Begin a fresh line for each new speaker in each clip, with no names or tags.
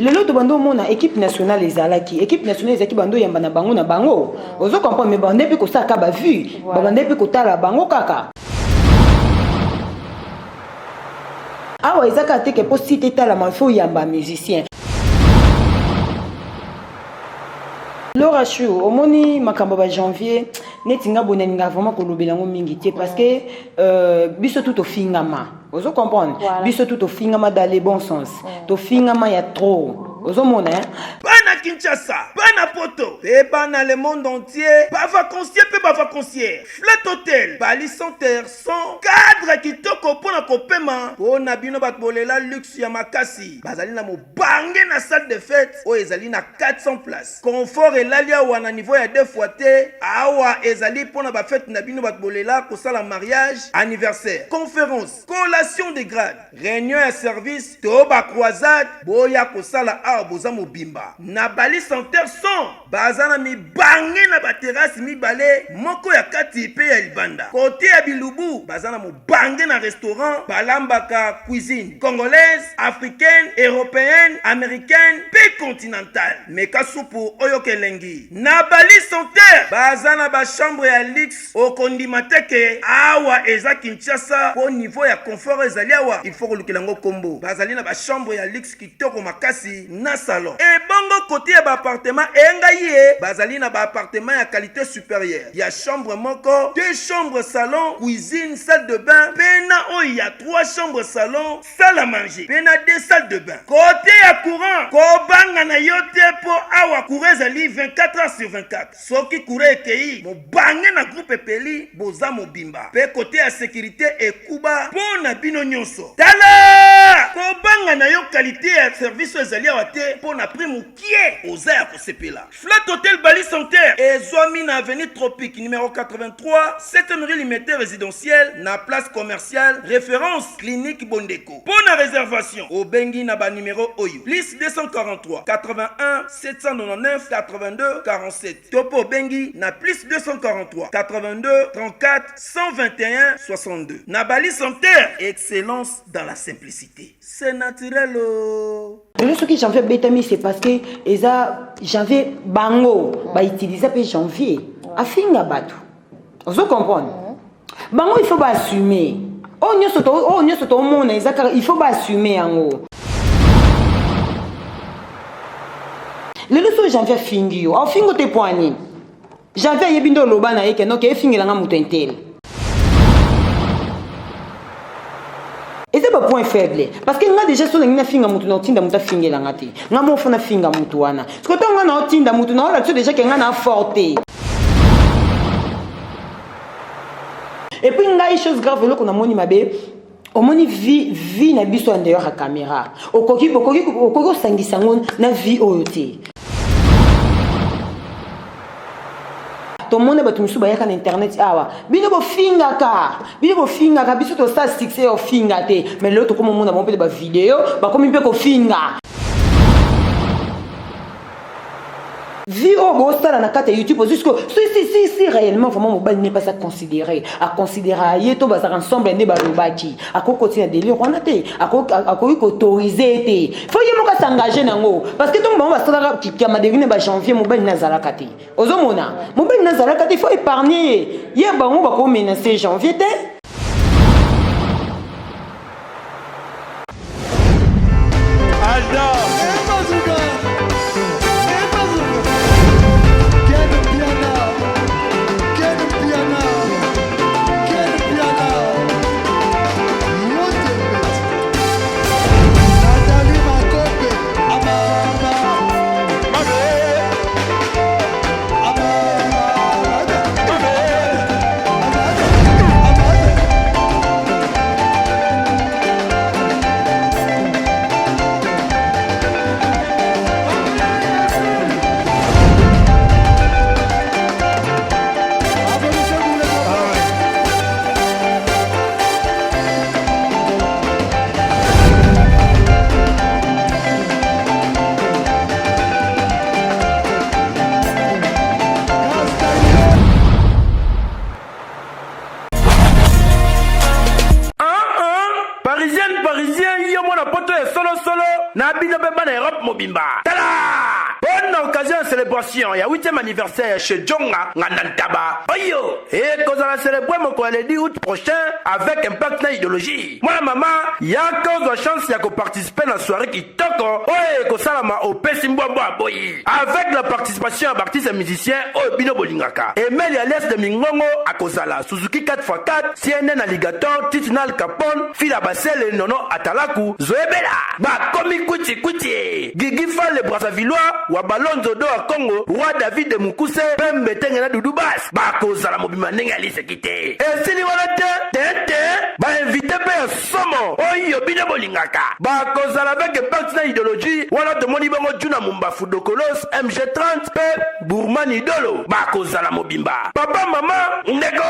lelo to bando mona équipe nationale ezalaki équipe nationale ezaki bando yamba na bango na bango ozo comprendre mais bande pe ko saka ba vu bande pe ko tala bango kaka awa ezaka te ke po citer tala ma fo yamba musicien Laura Chou, au moni makambo ba janvier netinga bonaninga vraiment ko lobelango mingi te parce que biso tout au fingama ozo comprendre biso tout au fingama dans les bons sens to fingama ya trop ozo mona
bana Kinshasa bana poto et bana le monde entier ba vacancier flat hotel bali center sans cadre kitoko pona kopema pona bino bat bolela luxe ya makasi bazali na mobange na salle de fête o ezali na 400 places confort elalia wana niveau ya 2 fois te awa ezali pona ba fête na bino bat bolela ko sala mariage anniversaire conférence collation de grade réunion ya service to ba croisade boya ko sala a boza mobimba na bali center son bazana mi bange na ba terrasse mi balé moko ya kati pe ya libanda côté ya bilubu bazana mo bange na restaurant balambaka cuisine congolaise africaine européenne américaine pe continentale meka supu oyo kelengi na bali center bazana ba chambre ya luxe o kondimateke awa eza Kinshasa au niveau ya confort ezali awa il faut kolukela ngo kombo bazali na ba chambre ya luxe kitoko makasi na salon et bongo côté ya ba appartement engaye bazali na ba appartement ya qualité supérieure ya chambre moko 2 chambres salon cuisine salle de bain pena o ya 3 chambres salon salle à manger pena 2 salles de bain côté ya courant ko banga na yote po awa courant ezali 24 heures sur 24 soki courant ekei mo bange na groupe peli boza mobimba pe côté ya sécurité ekuba pona bino nyonso tala ko banga na yo qualité ya service ezali awa te pona prix mukie oza ya kosepela flat hotel bali center ezwami na avenue tropique numéro 83 7e rue limité résidentielle na place commerciale référence clinique Bondeko pona réservation au bengi na ba numéro oyo plus 243 81 799 82 47 topo bengi na plus 243 82 34 121 62 na bali center excellence dans la simplicité c'est naturel
Le ce qui janvier betami c'est parce que eza janvier bango ba utiliser pe janvier afinga batu ozo comprendre bango il faut ba assumer on nyoso to mona ezaka il faut ba assumer yango le so janvier fingi yo afingo te poani janvier yebindo loba na yeke no ke fingela nga mutu entel. Et c'est pas point faible parce que nga déjà sur na finga mutu na tinda muta fingela ngati nga mo fona finga mutu wana parce que nga na tinda mutu na la déjà que nga na forte et puis nga chose grave le qu'on a moni mabe au moni vie na biso en dehors à caméra okoki sangisa ngon na vie oyote tout le monde batu misuba yaka na internet awa bino bo finga biso to sa succès au finga te mais l'autre comme monde ba ba vidéo ba comme pe ko finga vidéo bo stara na kata YouTube jusqu'au si réellement vraiment mobile n'est pas à considérer yeto ba ensemble ne ba lobaki akoko tina délire on a te akoko autoriser te faut yemo ka s'engager nango parce que donc ba stara ki ma devine ba janvier mobile na zalaka te ozomona mobile na zalaka te faut épargner ye ba ngo ba ko menacer janvier te
parisien yo mona poto ya solo na bino pe bana Europe mobimba tala bonne occasion de célébration ya 8e anniversaire chez Jonga Ngandantaba oyo et cause la célébrer mon le 10 août prochain avec impact na idéologie moi maman ya cause de chance ya ko participer na soirée qui toko oye ko salama au Pesimbwa boyi avec la participation d'artistes et musiciens au bino bolingaka Emel alias de Mingongo à Kozala Suzuki 4x4 CNN Alligator Titinal Capone Fila Basel Nono Atalaku Zoebela ba komi kuti Gigi Fall le Brassavillois wa Balonzo do a Congo Roi David de Mukuse Pembe Tengena Doudou Bass ba Kozala mobima nenga lisekite et si ni wana tete ba invité pe somo oyo bino bolingaka ba Kozala avec impact na idéologie wana de moni bango Juna Mumba Fudokolos MG30 pe Bourman Idolo ba Kozala mobimba papa maman ndeko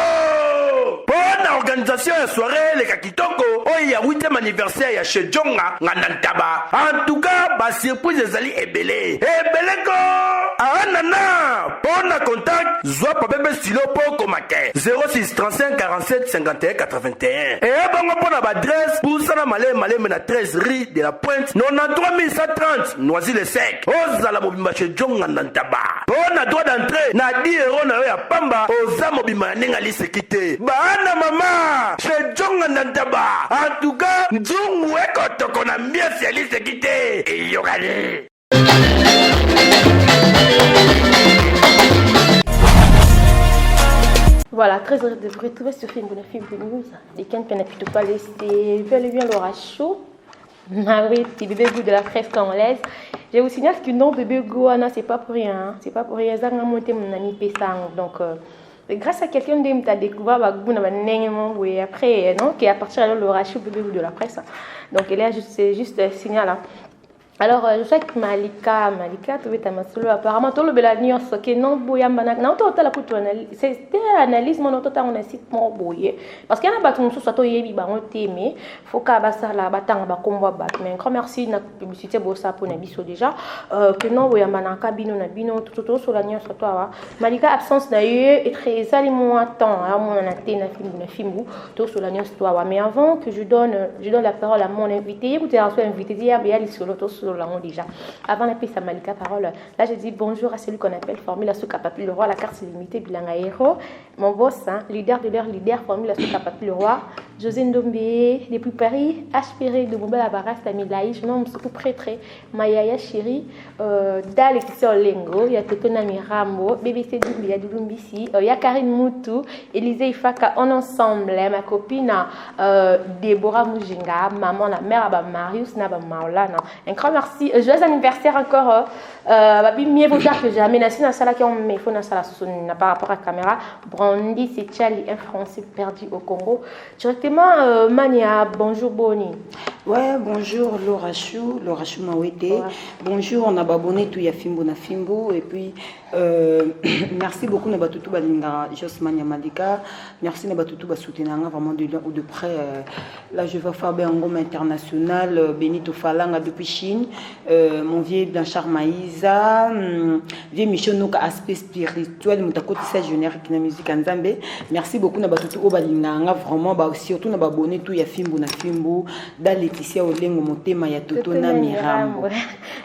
bonne organisation ya soirée les kakitoko oyo ya 8e anniversaire ya chez Jonga Ngandantaba en tout cas ba surprise ezali ebele ko anana bonne contact zwa papepe stylo po komake 06 35 47 51 81 et bongo pona ba adresse Poussana Malem na 13 rue de la Pointe 93 130 Noisy-le-Sec ozala mobimba chez Jonga Ngandantaba bonne droit d'entrée na 10 € na yo ya pamba oza mobimba nenga lisekite bana mama chez Jonga Ngandantaba en tout cas nzungu ekotoko na mbiasi ya lisekite eyokani.
Voilà, très heureux de vous retrouver sur Film News. Et quand on a plutôt pas laissé bel et bien l'aura chaud. Ah oui, petit bébé goût de la presse congolaise. Je vous signale que non, bébé Goana, c'est pas pour rien. Hein. C'est pas pour rien. Ça a monté mon ami Pessang. Donc, grâce à quelqu'un qui m'a découvert, et après, non, qui est à partir de l'aura chaud, bébé goût de la presse. Donc, c'est juste un signal. Hein. Alors, je sais que Malika, tu veux t'amasser apparemment, tout le belani, on sait que non, boya manak, non, tout la couture analyse, c'était analyse, mon autre on a site mon boyer, parce qu'il y a un bâton sous sa toye, il va on t'aimer, faut qu'à basa la bâton, va combat bat, mais grand merci na publicité bossa pour nabiso déjà, que non, boya manaka bino na bino, tout sur la nuit sur toi, Malika absence d'ailleurs est très aliment à temps, à mon anaté na film tout sur la nuit sur toi, mais avant que je donne la parole à mon invité, vous êtes invité hier, bien il sur l'autre déjà. Avant la piste à Malika parole, là je dis bonjour à celui qu'on appelle Formule Souka Papi le Roi, la carte limitée Bilanga Héros, mon boss, hein, leader de leur leader, Formule Souka Papi le Roi, José Ndombe, depuis Paris, Aspiré de Mobile Abaras, Tamilaï, je nomme surtout prêtre, Mayaya Chéri, Dal Exor Lengo, il y a Totonami Rambo, BBC Dumbi, il y a Dulumbisi, il y a Karine Moutou, Élisée Ifaka, en ensemble, ma copine Déborah Mujinga, maman, la mère, Marius, Naba Maolana. Un grand merci. Joyeux anniversaire encore. Mieux vaut tard que jamais. Nassi na sala qui on met faut na sala par rapport à la caméra. Brandy c'est Charlie, un Français perdu au Congo. Directement Mania, bonjour Boni.
Ouais, bonjour Laura Chou Mawete. Ouais. Bonjour, on a abonné tout ya Fimbo na Fimbo et puis merci beaucoup na batutu balinga Josmania Malika. Merci na batutu ba soutenanga vraiment de loin ou de près. Là je vais faire un ngoma international Benito Falanga depuis Chine. Mon vieux Blanchard Maïza, vieux Michel Noka aspect spirituel mutakoti sa générique na musique nzambe. Merci beaucoup na batutu balinga vraiment ba surtout na abonné tout ya Fimbo na Fimbo dans Laetitia Olengo Motema ya Totona Mirambo.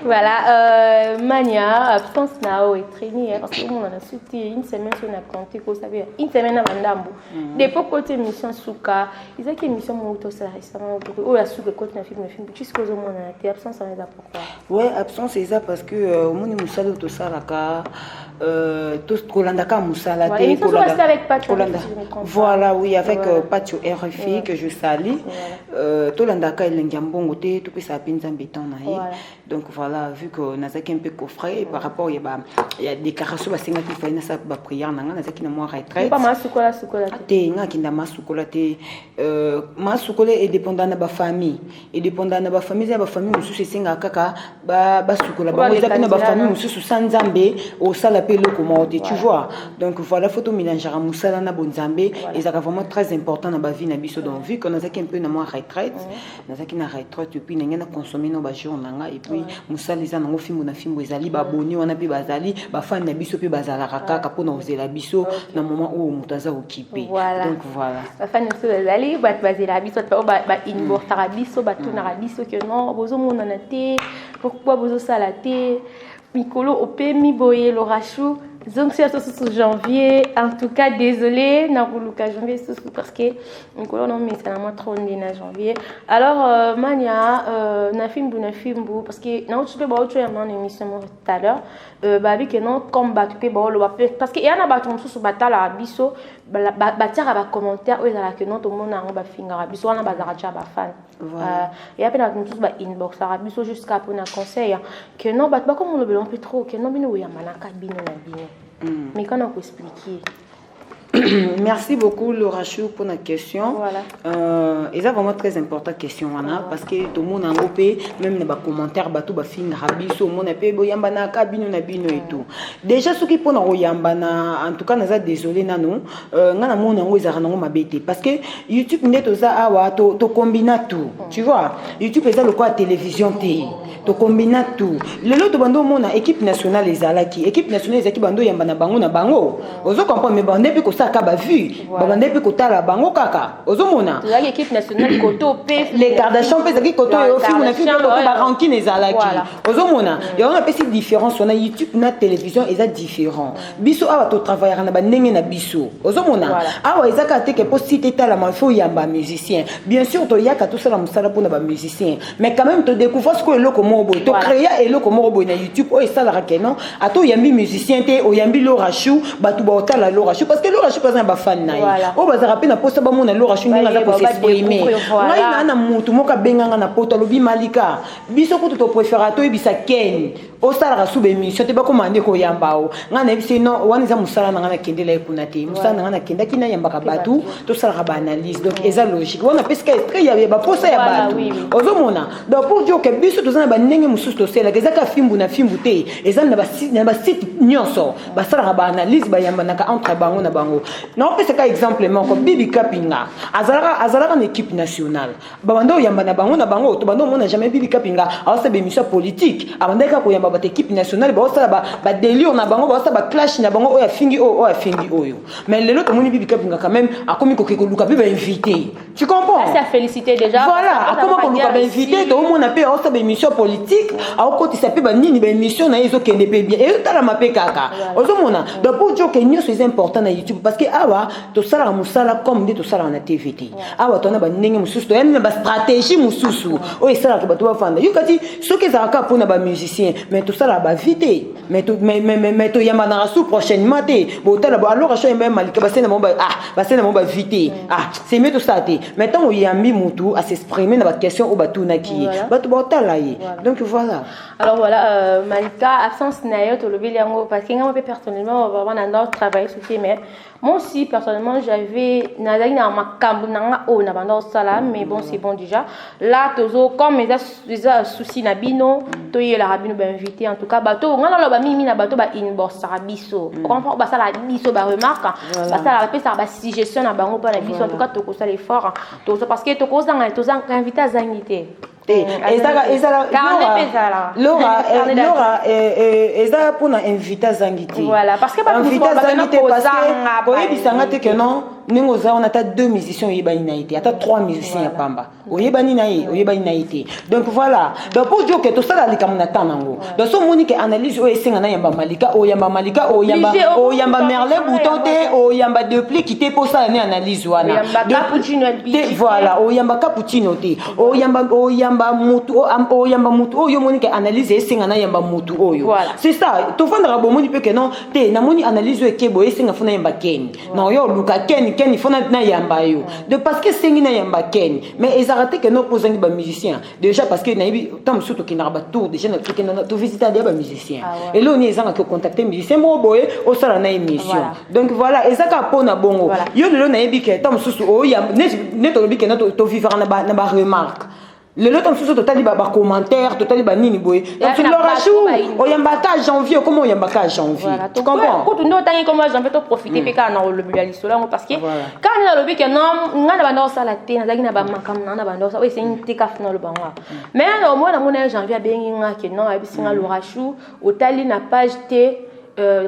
Voilà, Mania, absence nao et traîné, parce que on a soutenu une semaine sur la compté, vous savez, une semaine à Mandambo. Depuis côté mission Souka, ils ont qui mission Moto ça récemment, ou la Souka côté un film, jusqu'aux hommes on a été absence en là pourquoi?
Ouais, absence c'est ça parce que au monde Moussala to Salaka, tous Kolandaka Moussala, voilà, oui, avec Patio RFI que je salue, Tolandaka et Lengiambongo, tout peut s'appeler en béton. Donc voilà, vu qu'on a un peu coffret par rapport il y a des déclarations qui font une prière dans la retraite.
Pas mal soukola.
Masukola est dépendant de la famille. Et dépendant de la famille, la famille aussi c'est kaka basukola. Ba famille aussi sans Zambé au salapé locomo, tu vois. Donc voilà, photo mélanger à Moussala na Bonzambé et ça vraiment très important dans la vie na biso. Donc vu qu'on a un peu dans la retraite, on a qui na retraite et puis na consommer no ba jour nanga et puis musala eza nango fimbo na fimbo ezali ba boni wana pe bazali ba fan na biso pe bazala kaka pona ozela biso na moment où mutaza occupé. Donc voilà.
Ba fan so ezali ba bazela biso ba inbox biso ba tuna biso que non bozo mona na te pourquoi bozo sala te mikolo opemi boye le rachou. Donc c'est ce janvier, en tout cas désolé, n'a voulu qu'à janvier parce que Nicolas non mais c'est la mois 30 janvier. Alors mania na film parce que na tu peux voir autre une émission tout à l'heure bah avec non combat tu peux voir le parce que y en a battu sous batala biso batir à commentaire ou là que non tout le monde a ba finga biso on a bazara ba fan. Et après na tous ba inbox la biso jusqu'à pour un conseil que non bat pas comme on le veut un peu trop que non bino ya manaka bino na bino. Mais quand on peut expliquer.
Merci beaucoup Laura Chou pour la question.
Voilà.
Et c'est vraiment très important question parce que tout le monde a coupé même dans les commentaires bateau ba finga biso mon epé boyamba na kabino na bino et tout. Déjà ceux qui pona oyamba na en tout cas naza désolé nano ngana mona ngo ezara nango mabete parce que YouTube ndeto za awa to combina tout. Tu vois YouTube eza le quoi télévision té. To combina tout. Lelo to bando mona équipe nationale ezalaki équipe nationale ezaki bando yamba na bango. Ozo comprendre mais bande pe ko ka ba vu babande pe kotala bango kaka ozomona
l'équipe nationale koto pe
les Kardashian pe zaki koto yo film na film ko ba ranking ezalaki ozomona ya on a pesi différence on a YouTube na télévision eza différent biso awa to travailler na ba ndenge na biso ozomona awa ezaka te ke possibilité tala ma faut yamba musicien bien sûr to yaka tout ça la musala pour na ba musicien mais quand même to découvrir ce que eloko mobo to créer eloko mobo na YouTube o esala rakeno ato yambi musicien te o yambi Laura Chou batu ba otala Laura Chou parce que Laura Chou pas un fan naï o bazara pe na posta ba mona Laura Chou ninga za ko s'exprimer ngai na mutu moka benganga na poto lobi malika biso ko to préférato ebisa ken o sala ka sube émission te ba komande ko yambao ngana ebisi no wani za musala na ngana kendela ekuna te musala na ngana kenda kina yamba ka batu to sala ka ba analyse donc eza logique wana peska très ya ba posta ya batu ozomona donc pour dire que biso to zana ba ndenge mususu to sela ke zaka fimbu na fimbu te eza na ba site nyonso ba sala ka ba analyse ba yamba na ka entre bango na bango. Non, c'est un exemple, comme Bibi Kapinga. Azara en équipe nationale. Babando yamba na bango, to bando on n'a jamais Bibi Kapinga. Alors c'est émission politique. Abandeka ko yamba ba équipe nationale, ba ça ba délire na bango, ba ça ba clash na bango oya fingi oyo. Mais le lot moni Bibi Kapinga quand même a komi ko luka bi ba invité. Tu comprends?
Ça félicité déjà.
Voilà, a comment ko luka ba invité, to mon appel alors ça ba émission politique, a côté ça peut ba nini ba émission na ezo kende pe bien. Et tala mape kaka. Ozomona. Donc pour dire que nous c'est important na YouTube parce que awa to sala musala comme to sala na TVT awa to na ba ndenge mususu to yana ba stratégie mususu o esala ke bato ba fanda yukati soki za ka pona ba musicien mais to sala ba vite mais to yamba na sous prochainement te bo tala ba alors acho yamba malika ba sena mo ba vite c'est mieux to ça te maintenant o yambi mutu à s'exprimer na ba question o batu na ki bato ba tala yi donc voilà.
Alors voilà Malika absence na yo to lever yango parce que moi personnellement vraiment dans travail sur mais moi aussi personnellement j'avais nazali na makambu nanga o na banda sala mais bon c'est bon déjà là tozo comme les soucis na bino to yela rabino ba invité en tout cas bato ngana lo ba mimi na bato ba inbox rabiso comprend ba sala biso ba remarque ba sala pe ça ba suggestion na bango pa na biso en tout cas to ko sala effort to parce que to ko zanga to zanga invité à zangité
Laura eza pour na inviter zangiti.
Voilà parce que pas
inviter zangiti parce que oyebisanga te que non ningo za on a 2 musiciens oyebani na été ata 3 musiciens ya pamba oyebani na été donc voilà donc pour dire que tout ça la likamuna tanango donc so moni que analyse o esenga na yamba malika oyamba merle bouton te oyamba de pli qui te pour ça na analyse wana voilà oyamba cappuccino te oyamba mutu oyo moni que analyse esenga na yamba mutu oyo c'est ça to fandra bo moni pe que non te na moni analyse o kebo esenga funa yamba ken non yo luka ken il faut na yamba yo de parce que sengi na yamba ken mais ils arrêté que non posangi ba musicien déjà parce que na ibi tam surtout qui na ba tour déjà na to visiter des ba musicien et là on est ezanga que contacter musicien mo boye au sala na émission donc voilà ezaka pona bongo yo le na ibi que tam surtout o ya net to bi que na to vivre na ba remarque Le lot en total ba commentaire, total ba nini boy. Donc le rachou, oyambaka janvier, comment oyambaka janvier? Tu comprends?
Quand on entend comment janvier to profiter pe ka na le bialiso là parce que quand on a le bi que non, ngana ba ndo sala te na na ba makam na ba ndo sa oui c'est une tekaf na le banwa. Mais au moins na mona janvier bengi nga que non abisinga le rachou, otali na page te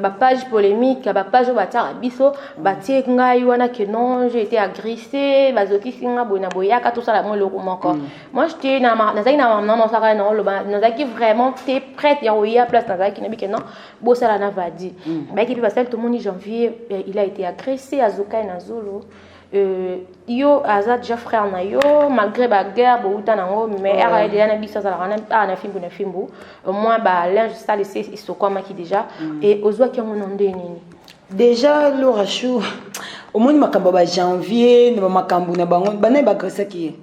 ma page polémique, ma page batara biso, batie ngai wana que non, j'ai été agressée, bazoki singa bona boyaka tout ça là moi le roman encore. Moi j'étais na zaki na non ça ra non le na zaki vraiment t'es prête ya oya place na zaki na bi que non, bo ça là na vadi. Ba qui parce que tout le monde janvier il a été agressé à Zoka na Zolo. Yo azat déjà frère na yo malgré ba guerre bo uta nango mais era déjà na bisa ça na fimbu moi ba linge ça laissé ils sont comme qui déjà et ozwa ki ngono nini
déjà le rachou au moins makambo ba janvier ne makambo na bango bana ba gressa ki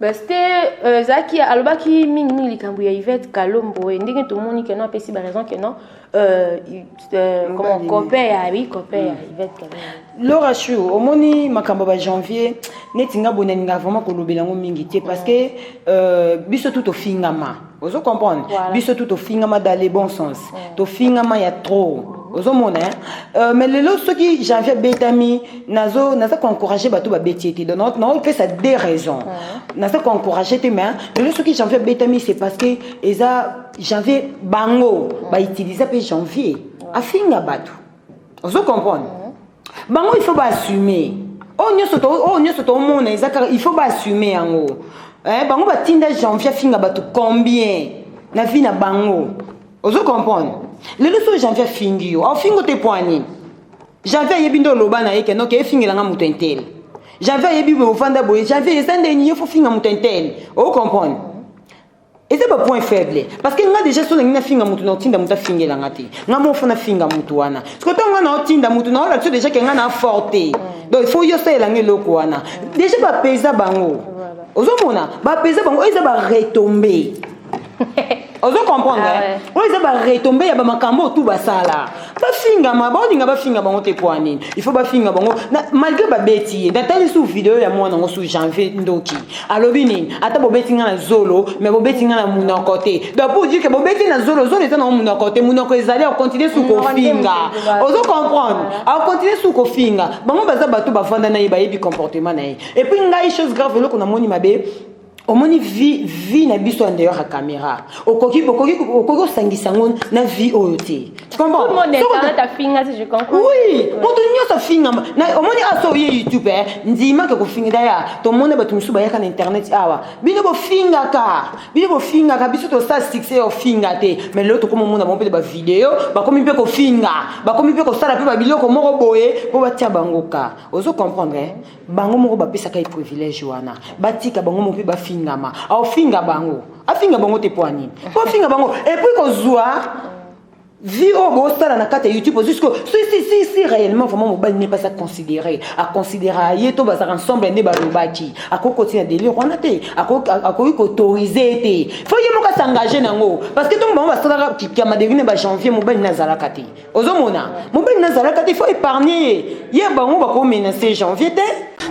c'était zaki alobaki mingi likambu ya Yvette Kalombo et ndenge tout monde que non pesi ba raison que non comment copain Yvette Kalombo
le rachou au moni makambo ba janvier netinga bonenga vraiment ko lobelango mingi te parce que biso tout au fingama ozo comprendre biso tout au fingama dans les bons sens to fingama ya trop ozo mona mais le lot ce qui janvier betami nazo ko encourager bato ba betiete donc non fait ça des raisons nazo ko encourager te mais le lot ce qui janvier betami c'est parce que eza janvier bango ba utiliser pe janvier afinga bato ozo comprendre bango il faut pas assumer nyoso to mona ezaka il faut pas assumer yango bango batinda janvier finga bato combien na vie na bango ozo comprendre le leso janvier fingi yo au fingo te poani janvier yebindo loba na yeke no ke fingi langa mutentel janvier yebi bo fanda boye janvier esande ni faut finga mutentel o comprendre. Et c'est pas point faible parce que nga déjà so na finga mutu na tinda muta fingela ngati nga mo fona finga mutu wana parce que tonga na tinda mutu na la déjà que nga na forte donc il faut yo ça elange loko wana déjà ba pesa bango ozo mona ba pesa bango eza ba retomber ozo comprendre ouais eza ba retomber ya ba makambo tout ba sala ba finga ma ba dinga ba finga bango te poani il faut ba finga bango malgré ba beti dans telle sous vidéo ya moi na sous janvier ndoki alobi nini ata bo beti nga na zolo mais bo beti nga na muna côté donc pour dire que bo beti na zolo est na muna côté muna ko ezali on continue sous ko finga ozo comprendre on continue sous ko finga bango baza bato ba fanda na yiba yebi comportement na et puis ngai chose grave lo ko na moni mabe au moni vie na biso en dehors à caméra okoki sangisa ngon na vie oyote tu comprends
tout le monde est ta finga si je comprends
oui moto nyoso finga na au moni aso ye YouTube ndima ke ko finga daya to monde batu misuba yaka na internet awa bino bo finga ka biso to sa succès o finga te mais l'autre comme monde ba ba vidéo ba komi pe ko finga ba komi pe ko sala pe ba biloko moko boye po batia bango ka ozo comprendre bango moko ba pesa kai privilège wana batika bango mo pe ba fingama au finga bango afinga bango te poani ko finga bango et puis ko zwa vie au beau stade na kata YouTube jusqu'au si réellement vraiment mobile n'est pas à considérer yeto bazar ensemble ne ba lobaki akoko tina délire on a te akoko autoriser te faut yemo ka s'engager nango parce que donc bon ba stade qui m'a devine ba janvier mobile na zalaka te ozomona mobile na zalaka te il faut épargner ye bango ba ko menacer janvier te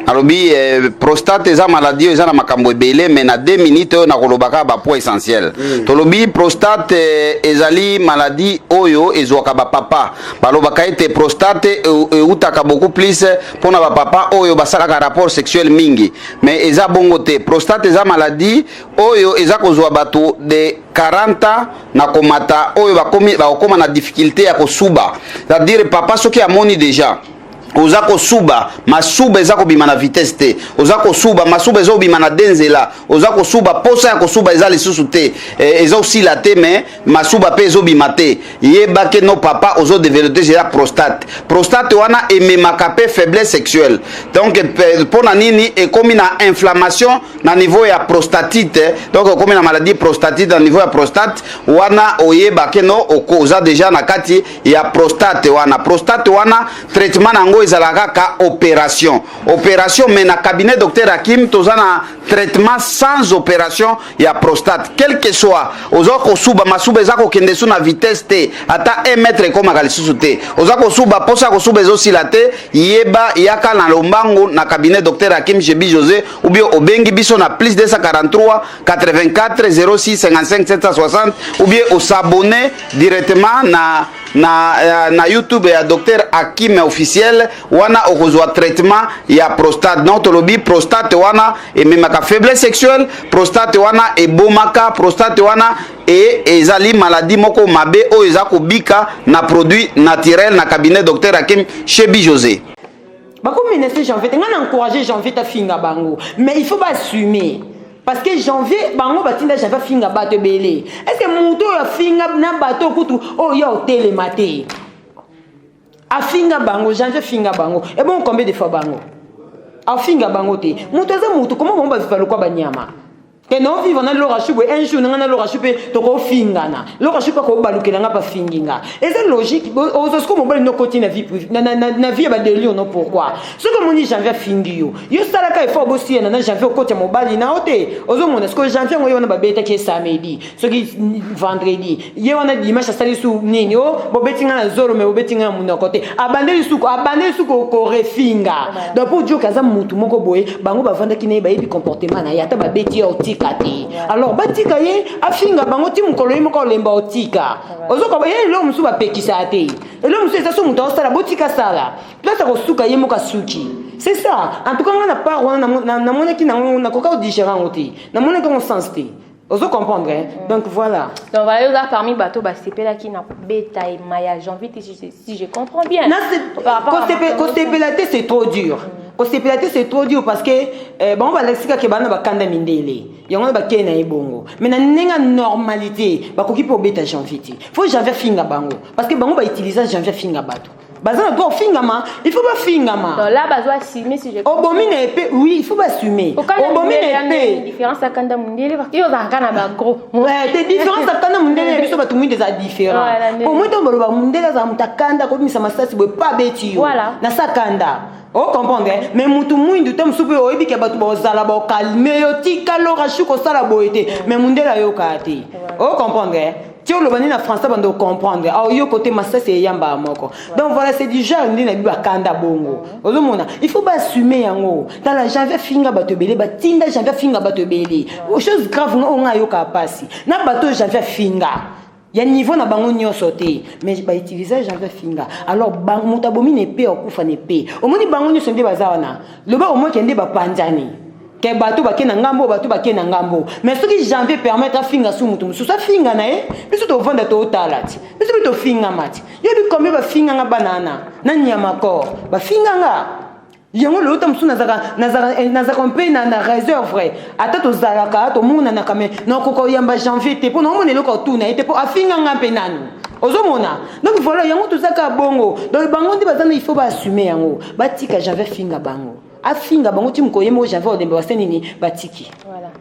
alobi prostate eza maladie eza na makambo ebele mais na 2 minutes na kolobaka ba point essentiel tolobi prostate ezali maladie oyo ezwaka ba papa balobaka ete prostate eutaka beaucoup plus pona ba papa oyo basalaka rapport sexuel mingi mais eza bongo te prostate eza maladie oyo eza kozwa bato de 40 na komata oyo bakoma na difficulté ya kosuba c'est-à-dire papa soki amoni déjà oza kosuba masuba eza kobima na vitesse te oza kosuba masuba eza kobima na denzela oza kosuba posa ya kosuba eza lisusu te eza osila te mais masuba pe ezobima te yeba ke no papa ozo développer déjà prostate wana ememaka pe faiblesse sexuelle donc pona nini ekomi na inflammation na niveau ya prostatite donc ekomi na maladie prostatite na niveau ya prostate wana oyeba ke no oza déjà na kati ya prostate wana traitement nango oyo ezalaka ka opération mais na cabinet docteur Hakim tozana traitement sans opération ya prostate quel que soit ozo kosuba masuba eza kokende su na vitesse te ata 1 mètre ekomaka lisusu te oza kosuba posa kosuba ezosila te yeba yaka na lombango na cabinet docteur Hakim Shebi José ou bien obengi biso na plus 243 84 06 55 760 ou bien au s'abonner directement na YouTube ya docteur Hakim officiel wana okozwa traitement ya prostate non tolobi prostate wana ememaka faiblesse sexuelle prostate wana ebomaka prostate wana ezali maladie moko mabe oyo eza kobika na produit naturel na cabinet docteur Hakim Shebi José.
Bako menacé janvier, on encourager janvier ta finga bango, mais il faut pas assumer. Parce que janvier, bango batinda janvier finga bato belé. Est-ce que mouto ya finga na bato kutu oh ya hôtel maté. A finga bango, janvier finga bango. Et bon combien de fois bango? A finga bango te. Mouto za mouto comment on va faire quoi banyama? Que non vivre na lora chube un jour na lora chube to ko fingana. Lora chube ko balukela nga pa finginga. Et c'est logique. Aux ko mo bali no côté na vie na vie ba délire non pourquoi. Ce que mon janvier fingio. Yo sala ka effort bossi na janvier côté mo bali na ote. Ozo mon est-ce que janvier ngo yona ba beta ke samedi. Ce qui vendredi. Ye wana dimanche sali su nini o bo betinga na zoro me bo betinga na mon côté. Abandeli su ko refinga. Donc pour Dieu kaza mutu moko boye bango ba vanda ki ne ba yebi comportement na yata ba beti oti. Alors batika ye afinga bango ti mukolo yimo ko lemba otika ozoka ye lo musu ba pekisa ate lo musu esa so muto sala botika sala plata ko suka yemo ka suki c'est ça en tout cas on a pas na mona ki na ko ka différent oti na mona ko sens te ozo comprendre donc voilà
donc voilà parmi bateau ba sepela ki na beta et maya janvier si je comprends bien
par rapport à c'est trop dur. C'est trop dur parce que bon va lexika ke bana bakanda mindele yango ba kena ebongo mais na nenga normalité ba koki po beta janvier faut janvier finga bango parce que bango ba utiliser janvier finga bato bazana doit finga ma il faut pas finga ma
donc là bazo assumer si je
obomine épée oui il faut pas assumer obomine épée
différence à kanda mindele parce que yo za kana ba gros
des différences à kanda mindele biso ba tumi des différents pour moi to ba mindele za mutakanda ko misa masasi bo pas beti yo na sakanda. Oh comprendre mais mutu mwindu te musupe oyebi ke batu bozala ba calmer yo tika lo rashuko sala boete mais mundela yo kati oh comprendre ti lo bani na français bando comprendre ah yo côté masase yamba moko donc voilà c'est du genre ndi na biba kanda bongo ozomona il faut pas assumer yango dans la janvier finga bato belé ba tinda janvier finga bato belé chose grave on a yo ka pasi na bato janvier finga. Il y a un niveau na bango nyo sauté mais ba utiliser janvier finga alors bango mutabomi ne pe okufa ne pe omoni bango nyo sonde bazawana le ba omo kende ba panjani ke bato ba kena ngambo bato ba kena ngambo mais ce qui janvier permettre à finga su mutu so finga na biso to vanda to talati biso to finga mati yo bi combien ba finga nga banana na nyama ko ba finga nga yango le otam suna nazaka mpe na réserve ata tozalaka tomona na kame na koko yamba janvier te po na omona eloko tuna ete po afinga nga mpe nanu ozomona donc voilà yango tozaka bongo donc bango ndi bazana il faut ba assumer yango batika janvier finga bango afinga bango ti mkoye mo janvier odembe wasenini batiki
voilà.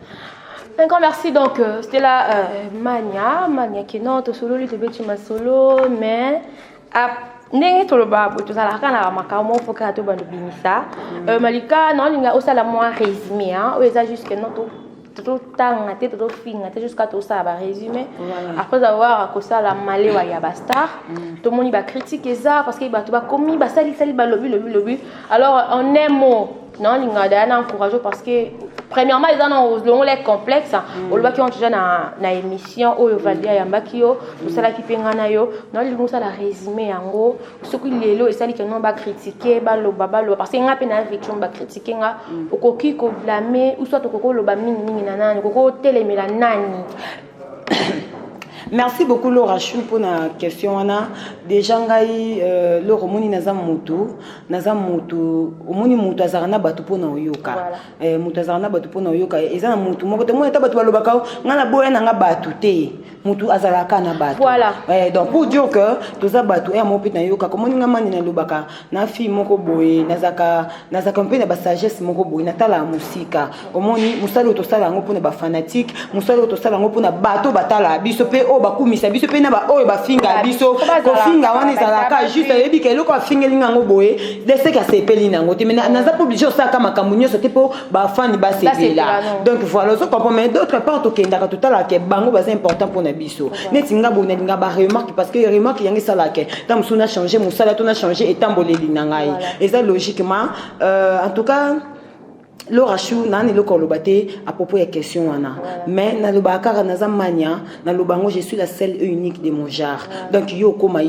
Un grand merci donc c'était la Mania qui non to solo le beti masolo mais ndenge toloba tozala kana makambo foka to bando binisa malika non linga osala moi résumé hein ou eza juste que non tout tanga te to finga te jusqu'à tout ça ba résumé après avoir que ça la malewa ya bastar tout monde va critiquer ça parce que ba to ba commis ba sali ba lobby alors en un mot non linga dana encourager parce que premièrement ils ont les complexes on le voit qui ont déjà na émission au valia ya mbakio tout ça la qui pengana yo non linga ça la résumé yango ce qui lelo et ça li que non ba critiquer ba lo parce que nga pe na victime ba critiquer nga okoki ko blâmer ou soit okoko lo ba mingi nana okoko telemela nani.
Merci beaucoup Laura Chou pour la question. Déjà ngai Laura moni naza mutu omoni mutu azarana batu pona oyoka mutu azarana batu pona oyoka ezana mutu moko te mo eta batu balobaka ngana boya nanga batu te mutu azalaka na bato.
Voilà.
Donc pour dire que toza bato e mo peta yoka comme ninga mani na lubaka na fi moko boye nazaka mpe na ba sagesse moko boye na tala musika omoni musala to sala ngo pona ba fanatique musala to sala ngo pona bato batala biso pe o bakumisa biso pe na ba o ba finga biso ko finga wana ezalaka juste yebi ke loko finga linga ngo boye de ce ka sepeli nango te mais naza pas obligé ça kama kamunyo so te po ba fani ba sepela. Donc voilà, je comprends mais d'autre part to kenda ka to tala ke bango ba c'est important pour na biso. Netinga bona linga ba remarque parce que remarque yangi sala ke tam suna changer musala to na changer etamboleli na ngai. Et ça logiquement en tout cas Laura Chou nani le kolobate à propos de question wana mais na lo bakara na zamania na lo bango je suis la seule et unique de mon genre donc yo koma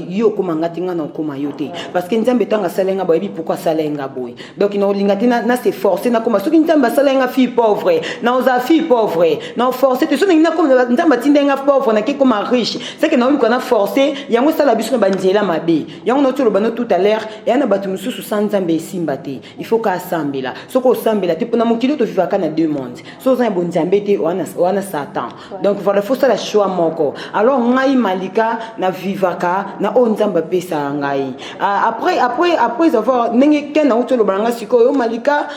ngatinga na koma yote parce que nzambe tanga salenga boyebi pourquoi salenga boy donc no lingatina na se forcer na koma soki nzambe salenga fille pauvre na oza fille pauvre na forcer te soki na koma nzambe tindenga pauvre na ki koma riche c'est que na on kona forcer yango sala biso ba nzela mabe yango no tolo bano tout à l'heure et na batu mususu sans nzambe simbate il faut ka sambela soko sambela na mokili to vivaka na deux mondes so za bon nzambe te wana satan donc voilà faut ça la choix moko alors ngai malika na vivaka na o nzamba pesa ngai après avoir nenge ken na utolo balanga siko yo malika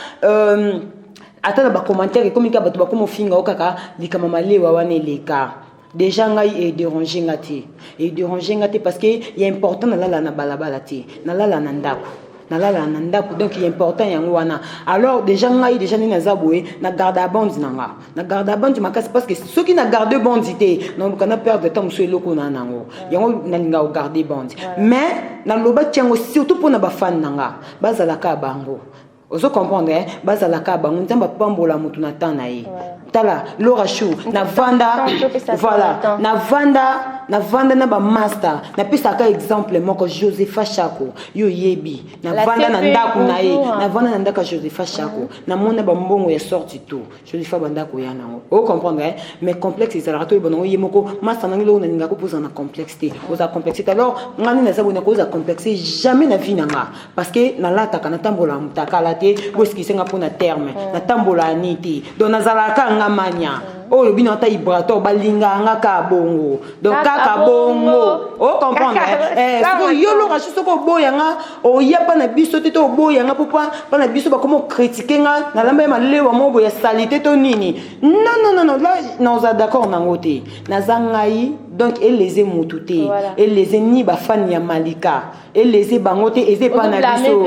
atala ba commentaire comme ka bato ba komo finga okaka likama malewa wana leka déjà ngai déranger ngati parce que il est important na la na balabala te na la na ndako donc il est important yango wana alors déjà ngai déjà ni nazaboué na garde à bande na garde à bande makasi parce que ceux qui na garde bandeité donc on a perdre de temps monsieur loko na nango yango na linga au garder bande mais na loba tiango surtout pour na ba fan nanga bazalaka bango ozo comprendre bazalaka bango nzamba pambola mutu na tanaye tala Laura Chou na vanda voilà na vanda na ba master na pesa ka exemple moko Josepha Chako yo yebi na vanda na ndaku na ye na vanda na ndaka Josepha Chako na mona ba mbongo ya sorti tout Josepha bandako ya nango o comprendre mais complexe ezala to bongo yemoko master na ngilo na ninga ko poser na complexité oza complexité alors ngani na zabona ko oza complexé jamais na vie nanga parce que na lata kana tambola mutaka late boski senga pona terme na tambola aniti donc nazalaka mania oh bino ata ibrato balinga ngaka bongo donc kaka bongo o comprendre so yo lo rachu soko boyanga o yapa na biso te to boyanga popa pa na biso ba comment critiquer nga na lamba ma lewa mo boya salité to nini non là non za d'accord na ngote na zangai donc et les mutute et les ni ba fan ya malika et les bangote et pas na biso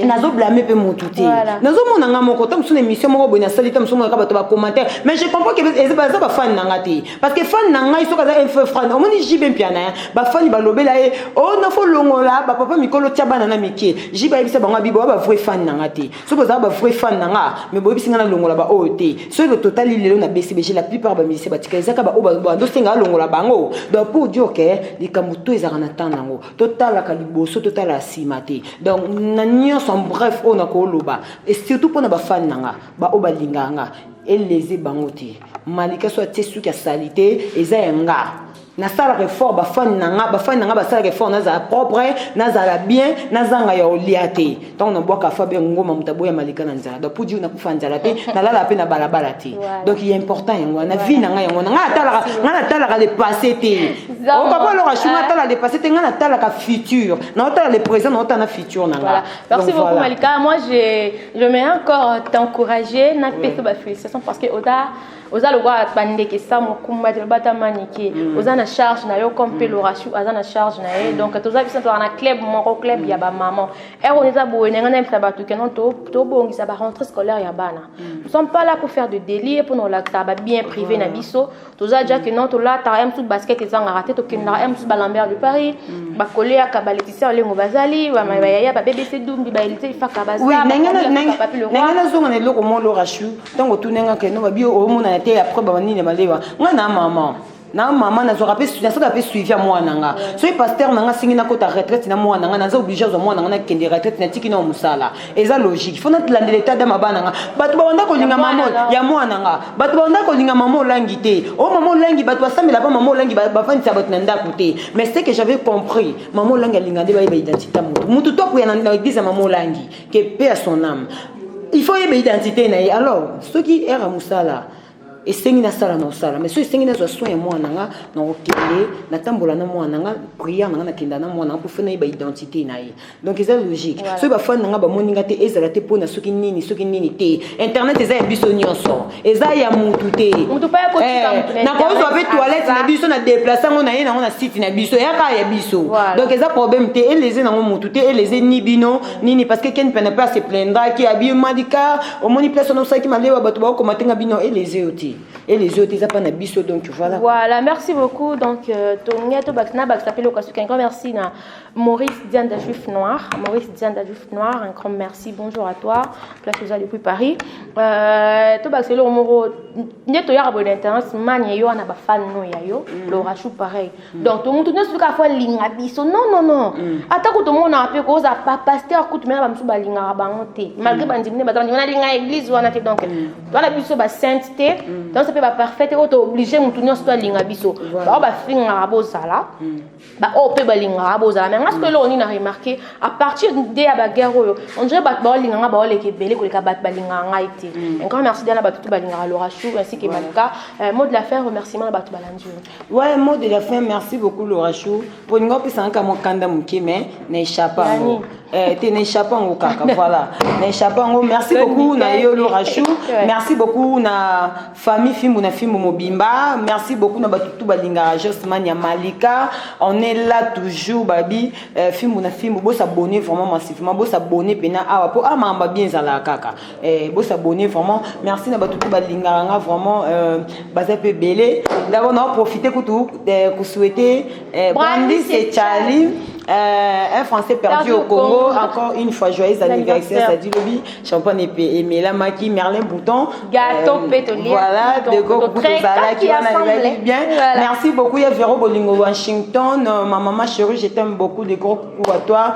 nazo blâmer pe mutute nazo mona nga moko tam sune émission moko boya salité tam suma ka ba to ba commentaire mais je comprends que et ba za ba fan na ngati parce que fan na ngai so ka za un feu fan o moni jibe piana ba fan ba lobela e o na fo longola ba papa mikolo tiabana na miki jiba ebisa bango bibo ba vrai fan na ngati so ko za ba vrai fan na nga mais bo ebisa na longola ba OT so le total lelo na BCBG la plupart ba misi ba tikeza ka ba o ba ndo senga longola bango donc pour dire que les kamuto ezaka na tanango total ka liboso total asimate donc na nyonso en bref on a ko loba et surtout pour na ba fan nanga ba o ba linganga et les bangote malika so tesu ka salité eza nga na sala réforme ba fan nanga ba sala réforme na za propre na za la bien na zanga ya oliate donc na boka fabe ngoma mutabo ya malika na nzala donc pour dire na kufa nzala pe na la pe na balabala te donc il est important yango na vie nanga yango na tala le passé te on va pas le rachuna tala le passé te na tala ka futur na tala le présent na tala futur nanga.
Merci beaucoup Malika, moi je mets encore t'encourager na peto ba félicitations parce que oza le roi bande que ça mon kumba de bata maniki oza na charge na yo comme pe Laura Chou aza na charge na ye donc toza biso na club mon club ya ba maman et on eza boene ngana msa batu que non to bongisa ba rentrée scolaire ya bana nous sommes pas là pour faire de délire pour nous la ba bien privé na biso toza déjà que non to là ta tout basket ezanga raté to kinda tout balambert de Paris ba coller ya kabaletisser lengo bazali wa ya ba BBC dumbi ba elite ifaka baza
oui nengana zonga ne loko mo Laura Chou tango tunenga que no ba bio o mona après bani ne malewa ngana maman na zo rappel suivi moi nanga so pasteur nanga singi na kota retraite na moi nanga na obligé zo moi nanga na kende retraite na tiki na musala eza logique faut notre l'état de mabana nanga batu banda ko linga maman ya moi nanga batu banda ko linga maman langi te o maman langi batu asambela ba maman langi ba fani sa batu nanda côté mais c'est que j'avais compris maman langi linga de ba identité mutu to pour na église maman langi que paix à son âme il faut y identité na alors ceux qui est à musala esengi nasala na osala mais so esengi nazwa soin ya mwana nanga na okende natambola na mwana nanga prière nanga nakenda na mwana pour faire na identité na ye donc eza logique so bafani nanga bamoninga te ezala te mpona soki nini te internet eza ya biso nyonso eza ya mutu te nakozwa mpe toilette na biso na déplace yango na ye nango na site na biso eyaka ya biso donc eza problème te eleze nango mutu te eleze ni bino nini parce que ken pene mpe ase plaindraki abi madika omoni place ono osalaki malewa bato bakokoma te nga bino eleze yo te et les autres ils apprennent à biso donc voilà.
Voilà, merci beaucoup donc Tongeto Baxna Baxapelo Kasuka un grand merci na Maurice Dianda Juif Noir, un grand merci. Bonjour à toi. Place aux depuis Paris. To Baxelo Moro Neto ya abonné internet mania yo na ba fan no ya yo, Laura Chou pareil. Donc tout le monde ne ka fois linga biso. Non. Atako to mona ape ko za pa pasteur coup mena ba msu ba linga ba monter. Malgré ba ndimine ba na linga église wana te donc. Wana biso ba sainteté. Donc ça peut ba parfait et to obligé mutu nyonso to linga biso. Ba ba finga bozala. Ba o pe ba linga bozala. Mais parce que là on a remarqué à partir de la guerre on dirait ba ba linga ba le ke belé ko le ka ba linga ngaité. Un grand merci dana ba tout ba linga Laura Chou ainsi que Malika. Mot de la fin, remerciement à Batou Balandio. Ouais,
mot de la fin, merci beaucoup Laura Chou. Pour nous, c'est un peu kanda mukime, n'échappe pas. Tu n'échappes pas au caca, voilà. N'échappe pas. Merci beaucoup Nayo Laura Chou. Merci beaucoup na famille film na film Mobimba. Merci beaucoup na Batou Balinga justement ya Malika. On est là toujours babi film na film bo s'abonner vraiment massivement, bo s'abonner pena awa po amamba bien za la kaka. Bo s'abonner vraiment. Merci na Batou Balinga vraiment bazé peu belé. D'abord on a profité pour souhaiter Brandy et Charlie. Un Français perdu au Congo, encore une fois joyeux anniversaire, ça dit Lobby, Champagne et Mela Maki, Merlin Bouton,
gâteau pétolier,
voilà, de go qui va bien. Merci beaucoup, il y a Véro Bolingo Washington, ma maman chérie, je t'aime beaucoup, de gros coucou à toi.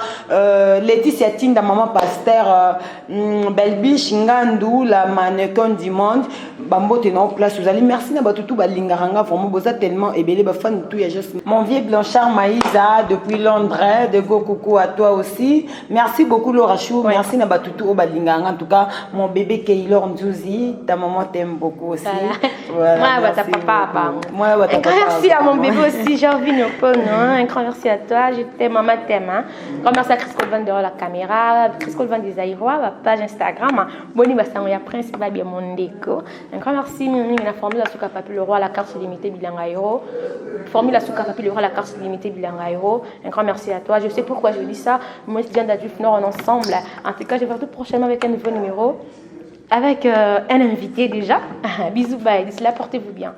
Laetitia Tinda, maman pasteur, Belbi Shingandou, la mannequin du monde, Bambo t'es en place, vous allez, merci Nabatutu Balingaranga, vraiment, vous êtes tellement ébélé, fan tout, il y a juste mon vieux Blanchard Maïsa, depuis Londres. De go coucou à toi aussi. Merci beaucoup Laura Chou. Merci Nabatutu Obalinganga. En tout cas, mon bébé Keylor Nzouzi, ta maman t'aime beaucoup aussi.
Voilà, moi, ta papa. Un grand merci à mon bébé aussi, Jean-Vin Opono. Un grand merci à toi. Je t'aime, maman t'aime. Un grand merci à Chris Colvan de la caméra, Chris Colvan des Aïrois, la page Instagram. Boni Bassangoya Prince Babia Mondeko. Un grand merci, la formule à Souka Papi le roi, la carte limitée Bilangaïro. Formule à Souka Papi le roi, la carte limitée Bilangaïro. Un grand merci à toi. Je sais pourquoi je dis ça. Moi, je viens d'Adjuf Nord ensemble. En tout cas, je vais voir tout prochainement avec un nouveau numéro. Avec un invité déjà. Bisous, bye. D'ici là, portez-vous bien.